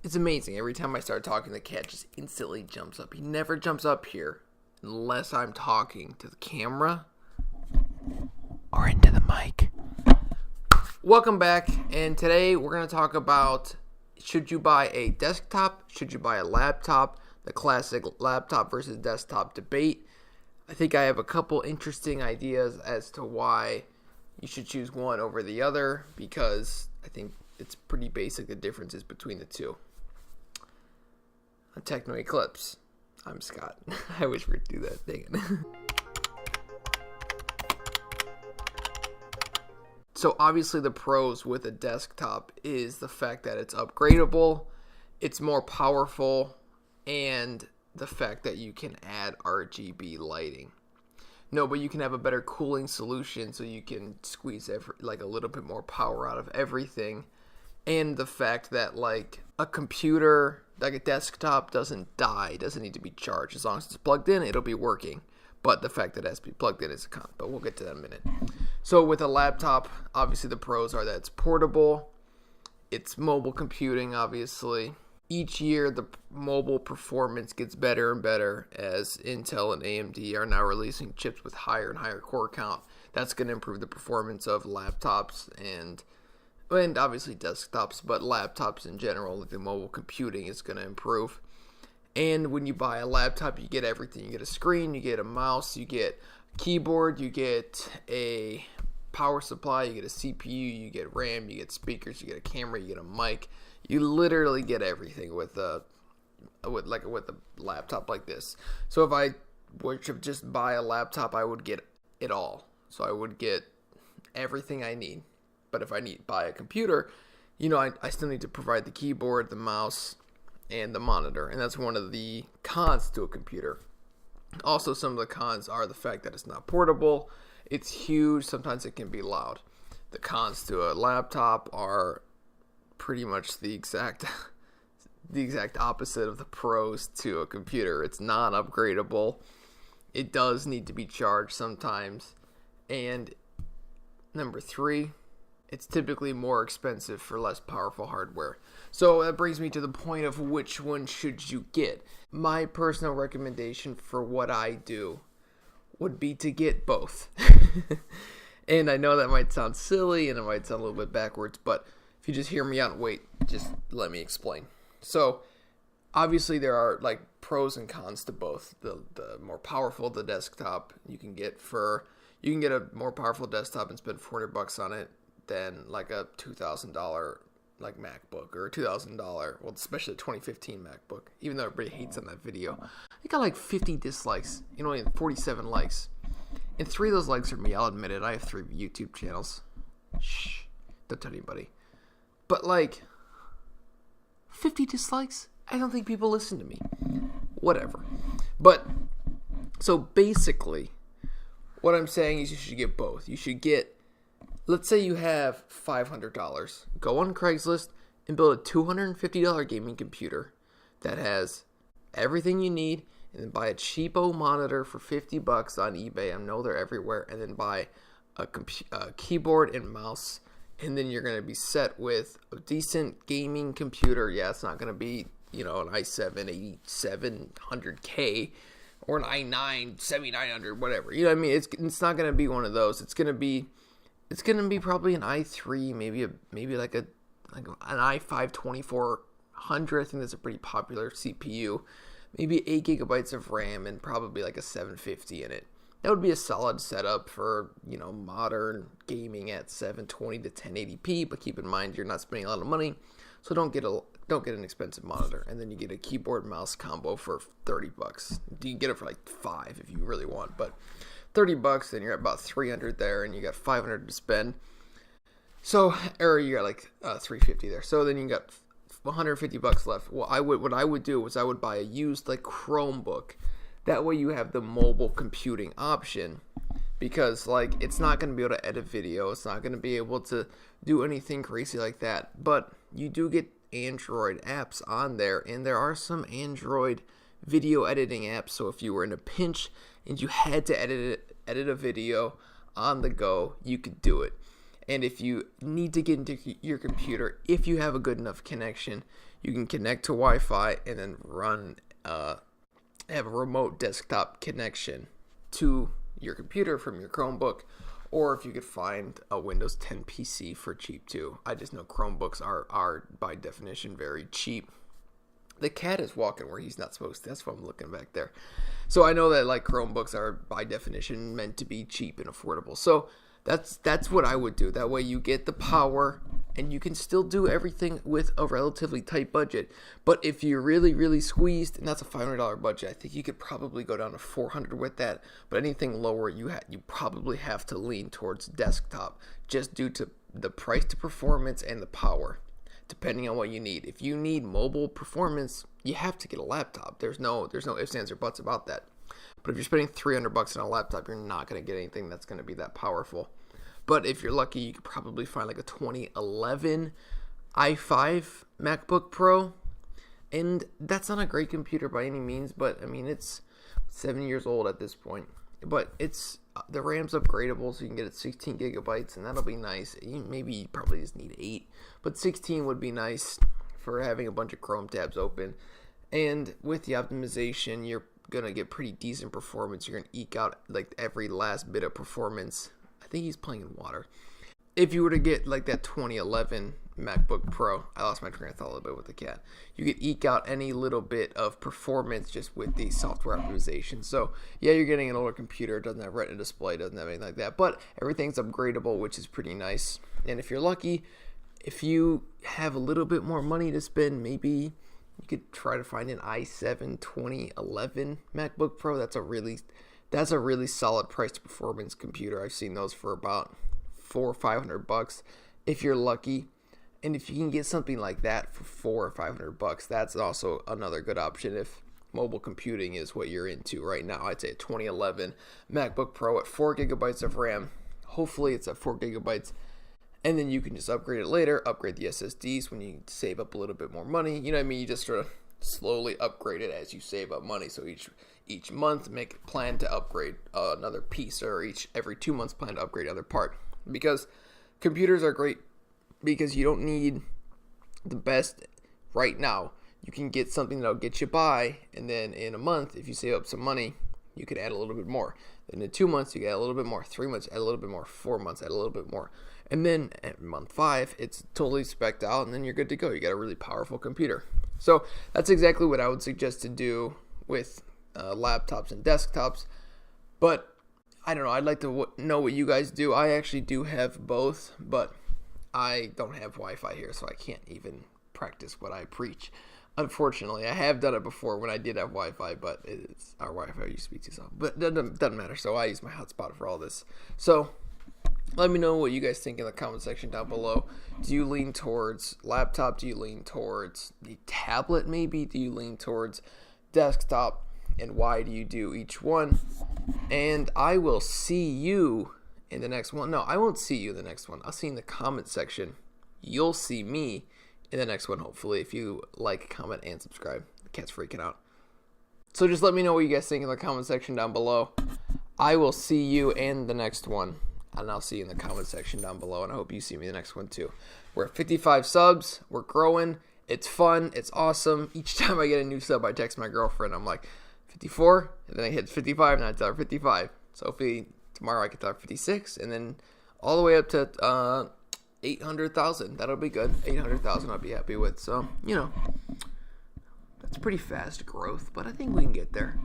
It's amazing. Every time I start talking, the cat just instantly jumps up. He never jumps up here unless I'm talking to the camera or into the mic. Welcome back, and today we're going to talk about, should you buy a desktop, should you buy a laptop, the classic laptop versus desktop debate. I think I have a couple interesting ideas as to why you should choose one over the other, because I think it's pretty basic, the differences between the two. On Techno Eclipse, I'm Scott. I wish we could do that. Dang it. So obviously the pros with a desktop is the fact that it's upgradable, it's more powerful, and the fact that you can add RGB lighting. No, but you can have a better cooling solution, so you can squeeze a little bit more power out of everything. And the fact that a computer, like a desktop, doesn't die, doesn't need to be charged. As long as it's plugged in, it'll be working. But the fact that it has to be plugged in is a con. But we'll get to that in a minute. So with a laptop, obviously the pros are that it's portable. It's mobile computing, obviously. Each year, the mobile performance gets better and better as Intel and AMD are now releasing chips with higher and higher core count. That's going to improve the performance of laptops and obviously desktops, but laptops in general. The mobile computing is going to improve. And when you buy a laptop, you get everything. You get a screen, you get a mouse, you get a keyboard, you get a power supply, you get a CPU, you get RAM, you get speakers, you get a camera, you get a mic. You literally get everything with a laptop like this. So if I were to just buy a laptop, I would get it all. So I would get everything I need. But if I buy a computer, I still need to provide the keyboard, the mouse, and the monitor. And that's one of the cons to a computer. Also, some of the cons are the fact that it's not portable. It's huge. Sometimes it can be loud. The cons to a laptop are pretty much the exact opposite of the pros to a computer. It's non-upgradable. It does need to be charged sometimes. And number 3, it's typically more expensive for less powerful hardware. So that brings me to the point of which one should you get. My personal recommendation for what I do would be to get both. And I know that might sound silly and it might sound a little bit backwards, but if you just hear me out and wait, just let me explain. So obviously there are pros and cons to both. The more powerful the desktop you can get a more powerful desktop and spend $400 on it than a $2,000 MacBook or a $2,000, well, especially a 2015 MacBook, even though everybody hates on that video. It got 50 dislikes, 47 likes. And 3 of those likes are me, I'll admit it. I have 3 YouTube channels. Shh, don't tell anybody. But 50 dislikes? I don't think people listen to me. Whatever. But, so basically, what I'm saying is you should get both. You should get, let's say you have $500. Go on Craigslist and build a $250 gaming computer that has everything you need, and then buy a cheapo monitor for $50 on eBay. I know they're everywhere. And then buy a keyboard and mouse. And then you're going to be set with a decent gaming computer. Yeah, it's not going to be, an i7 8700K or an i9 7900, whatever. You know what I mean? It's not going to be one of those. It's going to be probably an i3, maybe an i5 2400. I think that's a pretty popular CPU. Maybe 8 gigabytes of RAM and probably a 750 in it. That would be a solid setup for, modern gaming at 720 to 1080p, but keep in mind you're not spending a lot of money, so don't get an expensive monitor. And then you get a keyboard mouse combo for $30. You can get it for $5 if you really want, but $30, then you're at about 300 there, and you got 500 to spend. So, or you got $350 there. So then you got $150 left. What I would do was I would buy a used Chromebook. That way you have the mobile computing option, because it's not going to be able to edit video. It's not going to be able to do anything crazy like that. But you do get Android apps on there, and there are some Android video editing apps. So if you were in a pinch and you had to edit a video on the go, you could do it. And if you need to get into your computer, if you have a good enough connection, you can connect to Wi-Fi and then have a remote desktop connection to your computer from your Chromebook, or if you could find a Windows 10 PC for cheap too. I just know Chromebooks are by definition very cheap. The cat is walking where he's not supposed to. That's why I'm looking back there. So I know that like Chromebooks are by definition meant to be cheap and affordable. So that's what I would do. That way you get the power and you can still do everything with a relatively tight budget. But if you're really, really squeezed, and that's a $500 budget, I think you could probably go down to $400 with that. But anything lower, you probably have to lean towards desktop, just due to the price to performance and the power, depending on what you need. If you need mobile performance, you have to get a laptop. There's no ifs, ands, or buts about that. But if you're spending $300 on a laptop, you're not going to get anything that's going to be that powerful. But if you're lucky, you could probably find like a 2011 i5 MacBook Pro. And that's not a great computer by any means, but I mean, it's 7 years old at this point. But the RAM's upgradable, so you can get it 16 gigabytes, and that'll be nice. Maybe you probably just need 8, but 16 would be nice for having a bunch of Chrome tabs open. And with the optimization, you're going to get pretty decent performance. You're going to eke out like every last bit of performance. I think he's playing in water. If you were to get like that 2011 MacBook Pro, I lost my train of thought a little bit with the cat. You could eke out any little bit of performance just with the software optimization. So yeah, you're getting an older computer. It doesn't have Retina display, doesn't have anything like that, but everything's upgradable, which is pretty nice. And if you're lucky, if you have a little bit more money to spend, maybe you could try to find an i7 2011 MacBook Pro. That's a really solid price to performance computer. I've seen those for about $400 or $500 if you're lucky. And if you can get something like that for $400 or $500, that's also another good option if mobile computing is what you're into right now. I'd say a 2011 MacBook Pro at 4 gigabytes of RAM. Hopefully it's at 4 gigabytes. And then you can just upgrade it later, upgrade the SSDs when you save up a little bit more money. You know what I mean? You just sort of slowly upgrade it as you save up money. So each month make a plan to upgrade another piece, or every 2 months plan to upgrade another part. Because computers are great because you don't need the best right now. You can get something that'll get you by, and then in a month, if you save up some money, you could add a little bit more. Then in 2 months, you get a little bit more. 3 months, add a little bit more. 4 months, add a little bit more. And then at month 5, it's totally spec'd out, and then you're good to go. You got a really powerful computer. So that's exactly what I would suggest to do with laptops and desktops. But I don't know. I'd like to know what you guys do. I actually do have both, but I don't have Wi-Fi here, so I can't even practice what I preach. Unfortunately, I have done it before when I did have Wi-Fi, but our Wi-Fi used to be too soft. But it doesn't matter, so I use my hotspot for all this. So let me know what you guys think in the comment section down below. Do you lean towards laptop? Do you lean towards the tablet maybe? Do you lean towards desktop? And why do you do each one? And I will see you in the next one. No, I won't see you in the next one. I'll see you in the comment section. You'll see me in the next one, hopefully, if you like, comment, and subscribe. The cat's freaking out. So just let me know what you guys think in the comment section down below. I will see you in the next one. And I'll see you in the comment section down below. And I hope you see me in the next one too. We're at 55 subs. We're growing. It's fun. It's awesome. Each time I get a new sub, I text my girlfriend. I'm like, 54, and then I hit 55, and I tell her 55. So hopefully tomorrow I can tell her 56, and then all the way up to 800,000. That'll be good. 800,000 I'll be happy with. So, that's pretty fast growth, but I think we can get there.